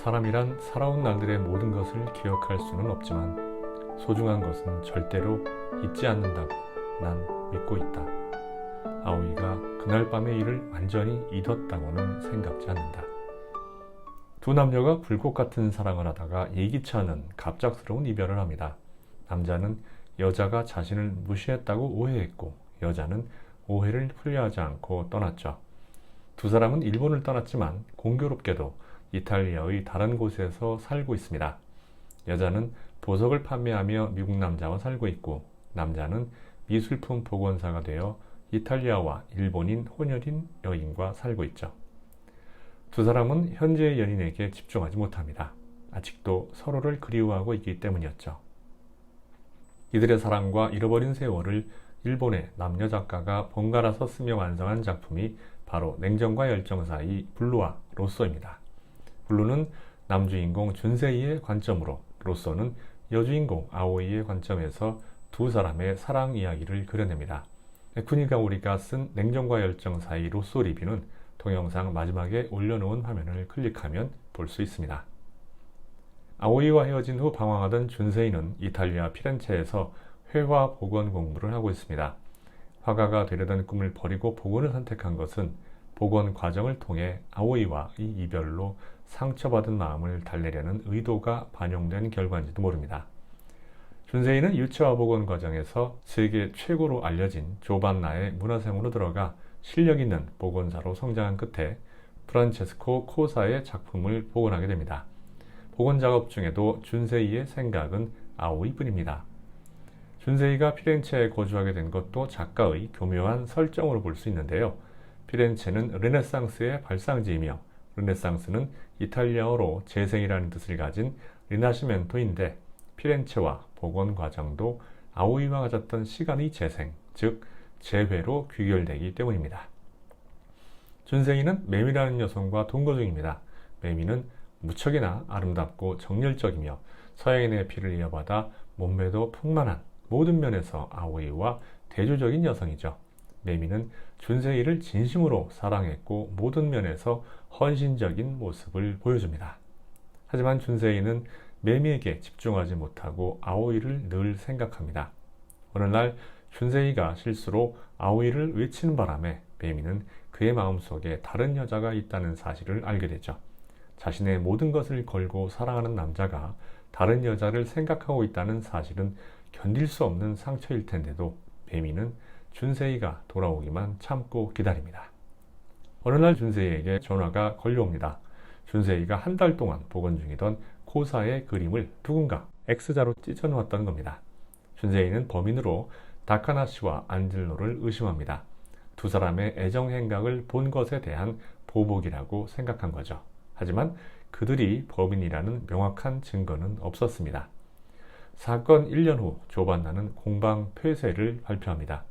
사람이란 살아온 날들의 모든 것을 기억할 수는 없지만 소중한 것은 절대로 잊지 않는다고 난 믿고 있다. 아오이가 그날 밤의 일을 완전히 잊었다고는 생각지 않는다. 두 남녀가 불꽃 같은 사랑을 하다가 예기치 않은 갑작스러운 이별을 합니다. 남자는 여자가 자신을 무시했다고 오해했고 여자는 오해를 풀려하지 않고 떠났죠. 두 사람은 일본을 떠났지만 공교롭게도 이탈리아의 다른 곳에서 살고 있습니다. 여자는 보석을 판매하며 미국 남자와 살고 있고 남자는 미술품 복원사가 되어 이탈리아와 일본인 혼혈인 여인과 살고 있죠. 두 사람은 현재의 연인에게 집중하지 못합니다. 아직도 서로를 그리워하고 있기 때문이었죠. 이들의 사랑과 잃어버린 세월을 일본의 남녀 작가가 번갈아서 쓰며 완성한 작품이 바로 냉정과 열정 사이 블루와 로쏘입니다. 블루는 남주인공 준세이의 관점으로, 로쏘는 여주인공 아오이의 관점에서 두 사람의 사랑 이야기를 그려냅니다. 쿠니가오리가 쓴 냉정과 열정 사이 로쏘 리뷰는 동영상 마지막에 올려놓은 화면을 클릭하면 볼 수 있습니다. 아오이와 헤어진 후 방황하던 준세이는 이탈리아 피렌체에서 회화 복원 공부를 하고 있습니다. 화가가 되려던 꿈을 버리고 복원을 선택한 것은 복원 과정을 통해 아오이와 이 이별로 상처받은 마음을 달래려는 의도가 반영된 결과인지도 모릅니다. 준세이는 유체화 복원 과정에서 세계 최고로 알려진 조반나의 문화생으로 들어가 실력 있는 복원사로 성장한 끝에 프란체스코 코사의 작품을 복원하게 됩니다. 복원 작업 중에도 준세이의 생각은 아오이뿐입니다. 준세이가 피렌체에 거주하게 된 것도 작가의 교묘한 설정으로 볼 수 있는데요. 피렌체는 르네상스의 발상지이며 르네상스는 이탈리아어로 재생이라는 뜻을 가진 리나시멘토인데 피렌체와 복원 과정도 아오이와 가졌던 시간의 재생, 즉 재회로 귀결되기 때문입니다. 준세이는 매미라는 여성과 동거 중입니다. 매미는 무척이나 아름답고 정열적이며 서양인의 피를 이어받아 몸매도 풍만한 모든 면에서 아오이와 대조적인 여성이죠. 매미는 준세이를 진심으로 사랑했고 모든 면에서 헌신적인 모습을 보여줍니다. 하지만 준세이는 매미에게 집중하지 못하고 아오이를 늘 생각합니다. 어느 날 준세이가 실수로 아오이를 외치는 바람에 매미는 그의 마음속에 다른 여자가 있다는 사실을 알게 되죠. 자신의 모든 것을 걸고 사랑하는 남자가 다른 여자를 생각하고 있다는 사실은 견딜 수 없는 상처일 텐데도 매미는 준세이가 돌아오기만 참고 기다립니다. 어느 날 준세이에게 전화가 걸려옵니다. 준세이가 한 달 동안 복원 중이던 코사의 그림을 누군가 X자로 찢어놓았다는 겁니다. 준세이는 범인으로 다카나시와 안젤로를 의심합니다. 두 사람의 애정 행각을 본 것에 대한 보복이라고 생각한 거죠. 하지만 그들이 범인이라는 명확한 증거는 없었습니다. 사건 1년 후 조반나는 공방 폐쇄를 발표합니다.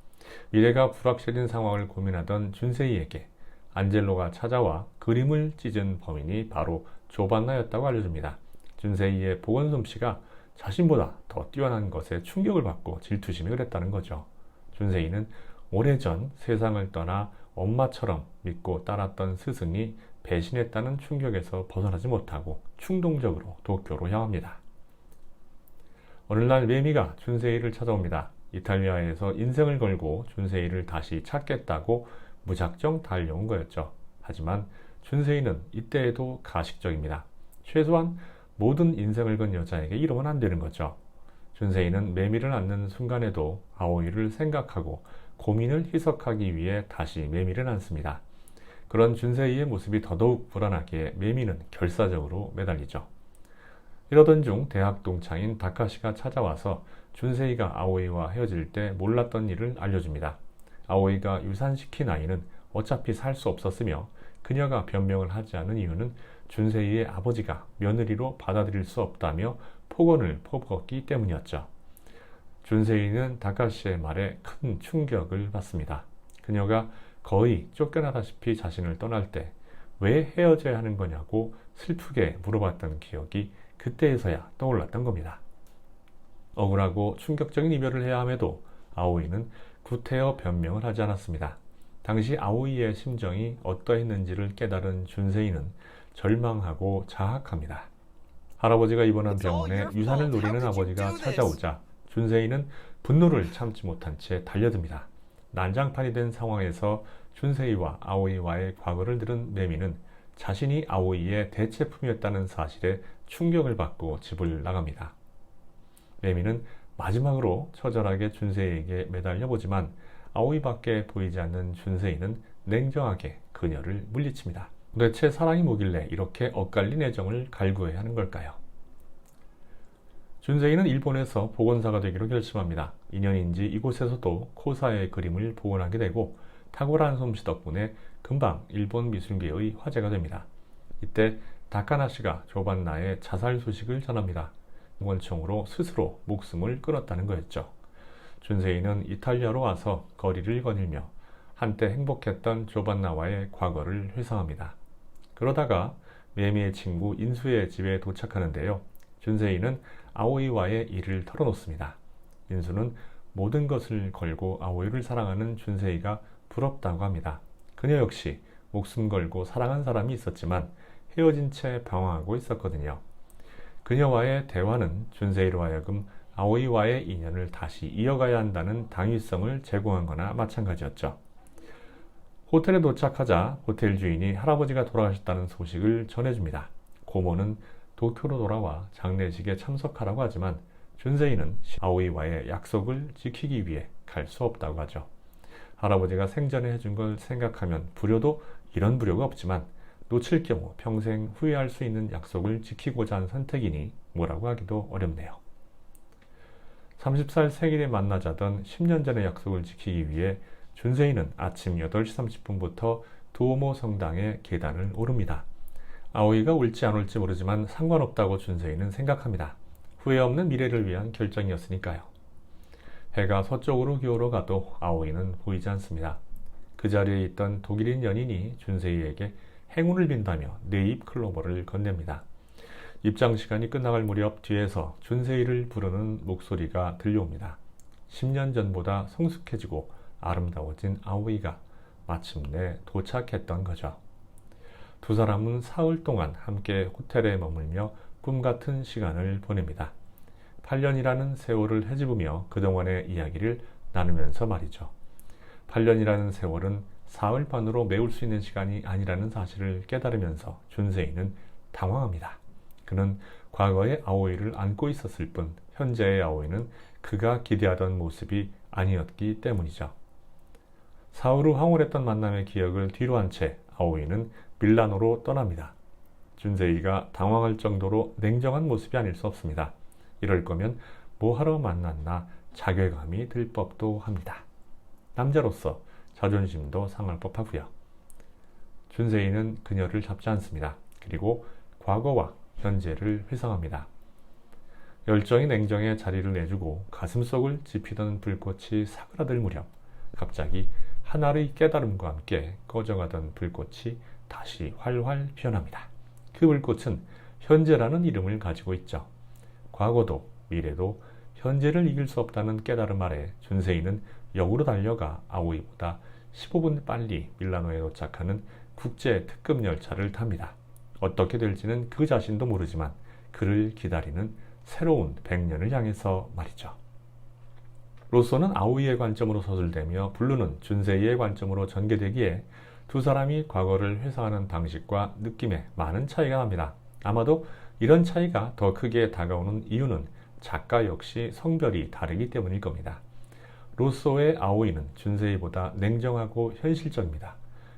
미래가 불확실한 상황을 고민하던 준세이에게 안젤로가 찾아와 그림을 찢은 범인이 바로 조반나였다고 알려줍니다. 준세이의 복원 솜씨가 자신보다 더 뛰어난 것에 충격을 받고 질투심이 그랬다는 거죠. 준세이는 오래전 세상을 떠나 엄마처럼 믿고 따랐던 스승이 배신했다는 충격에서 벗어나지 못하고 충동적으로 도쿄로 향합니다. 어느 날 매미가 준세이를 찾아옵니다. 이탈리아에서 인생을 걸고 준세이를 다시 찾겠다고 무작정 달려온 거였죠. 하지만 준세이는 이때에도 가식적입니다. 최소한 모든 인생을 건 여자에게 이러면 안 되는 거죠. 준세이는 매미를 안는 순간에도 아오이를 생각하고 고민을 희석하기 위해 다시 매미를 안습니다. 그런 준세이의 모습이 더더욱 불안하게 매미는 결사적으로 매달리죠. 이러던 중 대학 동창인 다카시가 찾아와서 준세이가 아오이와 헤어질 때 몰랐던 일을 알려줍니다. 아오이가 유산시킨 아이는 어차피 살 수 없었으며 그녀가 변명을 하지 않은 이유는 준세이의 아버지가 며느리로 받아들일 수 없다며 폭언을 퍼부었기 때문이었죠. 준세이는 다카시의 말에 큰 충격을 받습니다. 그녀가 거의 쫓겨나다시피 자신을 떠날 때 왜 헤어져야 하는 거냐고 슬프게 물어봤던 기억이 그때에서야 떠올랐던 겁니다. 억울하고 충격적인 이별을 해야 함에도 아오이는 구태여 변명을 하지 않았습니다. 당시 아오이의 심정이 어떠했는지를 깨달은 준세이는 절망하고 자학합니다. 할아버지가 입원한 병원에 유산을 노리는 아버지가 찾아오자 준세이는 분노를 참지 못한 채 달려듭니다. 난장판이 된 상황에서 준세이와 아오이와의 과거를 들은 매미는 자신이 아오이의 대체품이었다는 사실에 충격을 받고 집을 나갑니다. 매미는 마지막으로 처절하게 준세이에게 매달려 보지만 아오이밖에 보이지 않는 준세이는 냉정하게 그녀를 물리칩니다. 도대체 사랑이 뭐길래 이렇게 엇갈린 애정을 갈구해야 하는 걸까요? 준세이는 일본에서 복원사가 되기로 결심합니다. 인연인지 이곳에서도 코사의 그림을 복원하게 되고 탁월한 솜씨 덕분에 금방 일본 미술계의 화제가 됩니다. 이때 다카나시가 조반나의 자살 소식을 전합니다. 권총으로 스스로 목숨을 끊었다는 거였죠. 준세이는 이탈리아로 와서 거리를 거닐며 한때 행복했던 조반나와의 과거를 회상합니다. 그러다가 매미의 친구 인수의 집에 도착하는데요. 준세이는 아오이와의 일을 털어놓습니다. 인수는 모든 것을 걸고 아오이를 사랑하는 준세이가 부럽다고 합니다. 그녀 역시 목숨 걸고 사랑한 사람이 있었지만 헤어진 채 방황하고 있었거든요. 그녀와의 대화는 준세이로 하여금 아오이와의 인연을 다시 이어가야 한다는 당위성을 제공한 거나 마찬가지였죠. 호텔에 도착하자 호텔 주인이 할아버지가 돌아가셨다는 소식을 전해줍니다. 고모는 도쿄로 돌아와 장례식에 참석하라고 하지만 준세이는 아오이와의 약속을 지키기 위해 갈 수 없다고 하죠. 할아버지가 생전에 해준 걸 생각하면 불효도 이런 불효가 없지만 놓칠 경우 평생 후회할 수 있는 약속을 지키고자 한 선택이니 뭐라고 하기도 어렵네요. 30살 생일에 만나자던 10년 전의 약속을 지키기 위해 준세이는 아침 8시 30분부터 두오모 성당의 계단을 오릅니다. 아오이가 올지 안 올지 모르지만 상관없다고 준세이는 생각합니다. 후회 없는 미래를 위한 결정이었으니까요. 해가 서쪽으로 기울어 가도 아오이는 보이지 않습니다. 그 자리에 있던 독일인 연인이 준세이에게 행운을 빈다며 네잎 클로버를 건넵니다. 입장 시간이 끝나갈 무렵 뒤에서 준세이를 부르는 목소리가 들려옵니다. 10년 전보다 성숙해지고 아름다워진 아오이가 마침내 도착했던 거죠. 두 사람은 사흘 동안 함께 호텔에 머물며 꿈같은 시간을 보냅니다. 8년이라는 세월을 헤집으며 그동안의 이야기를 나누면서 말이죠. 8년이라는 세월은 사흘 반으로 메울 수 있는 시간이 아니라는 사실을 깨달으면서 준세이는 당황합니다. 그는 과거의 아오이를 안고 있었을 뿐 현재의 아오이는 그가 기대하던 모습이 아니었기 때문이죠. 사흘 후 황홀했던 만남의 기억을 뒤로 한 채 아오이는 밀라노로 떠납니다. 준세이가 당황할 정도로 냉정한 모습이 아닐 수 없습니다. 이럴 거면 뭐하러 만났나 자괴감이 들 법도 합니다. 남자로서 자존심도 상할 법하고요. 준세이는 그녀를 잡지 않습니다. 그리고 과거와 현재를 회상합니다. 열정이 냉정에 자리를 내주고 가슴속을 지피던 불꽃이 사그라들 무렵 갑자기 하나의 깨달음과 함께 꺼져가던 불꽃이 다시 활활 피어납니다. 그 불꽃은 현재라는 이름을 가지고 있죠. 과거도 미래도 현재를 이길 수 없다는 깨달음 아래 준세이는 역으로 달려가 아오이보다 15분 빨리 밀라노에 도착하는 국제 특급 열차를 탑니다. 어떻게 될지는 그 자신도 모르지만 그를 기다리는 새로운 100년을 향해서 말이죠. 로쏘는 아오이의 관점으로 서술되며 블루는 준세이의 관점으로 전개되기에 두 사람이 과거를 회상하는 방식과 느낌에 많은 차이가 납니다. 아마도 이런 차이가 더 크게 다가오는 이유는 작가 역시 성별이 다르기 때문일 겁니다. 로쏘의 아오이는 준세이보다 냉정하고 현실적입니다.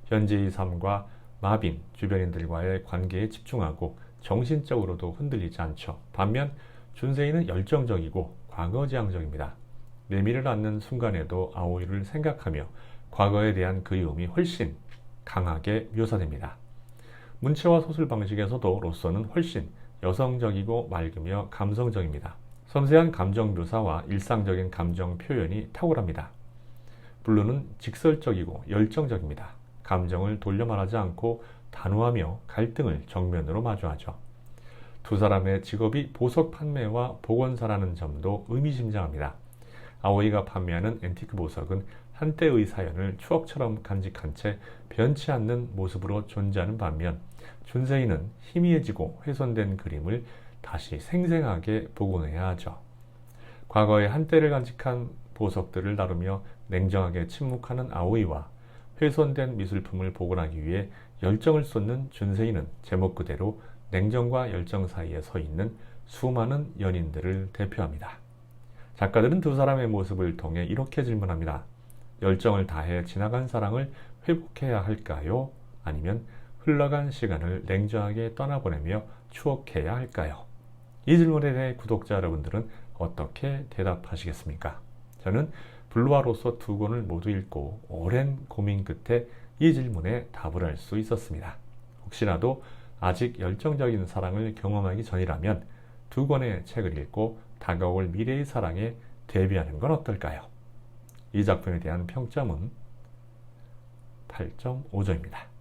현재의 삶과 마빈, 주변인들과의 관계에 집중하고 정신적으로도 흔들리지 않죠. 반면 준세이는 열정적이고 과거지향적입니다. 매미를 안는 순간에도 아오이를 생각하며 과거에 대한 그리움이 훨씬 강하게 묘사됩니다. 문체와 소설 방식에서도 로쏘는 훨씬 여성적이고 맑으며 감성적입니다. 섬세한 감정 묘사와 일상적인 감정 표현이 탁월합니다. 블루는 직설적이고 열정적입니다. 감정을 돌려 말하지 않고 단호하며 갈등을 정면으로 마주하죠. 두 사람의 직업이 보석 판매와 복원사라는 점도 의미심장합니다. 아오이가 판매하는 앤티크 보석은 한때의 사연을 추억처럼 간직한 채 변치 않는 모습으로 존재하는 반면 준세이는 희미해지고 훼손된 그림을 다시 생생하게 복원해야 하죠. 과거의 한때를 간직한 보석들을 다루며 냉정하게 침묵하는 아오이와 훼손된 미술품을 복원하기 위해 열정을 쏟는 준세이는 제목 그대로 냉정과 열정 사이에 서 있는 수많은 연인들을 대표합니다. 작가들은 두 사람의 모습을 통해 이렇게 질문합니다. 열정을 다해 지나간 사랑을 회복해야 할까요? 아니면 흘러간 시간을 냉정하게 떠나보내며 추억해야 할까요? 이 질문에 대해 구독자 여러분들은 어떻게 대답하시겠습니까? 저는 블루아로서 두 권을 모두 읽고 오랜 고민 끝에 이 질문에 답을 할 수 있었습니다. 혹시라도 아직 열정적인 사랑을 경험하기 전이라면 두 권의 책을 읽고 다가올 미래의 사랑에 대비하는 건 어떨까요? 이 작품에 대한 평점은 8.5점입니다.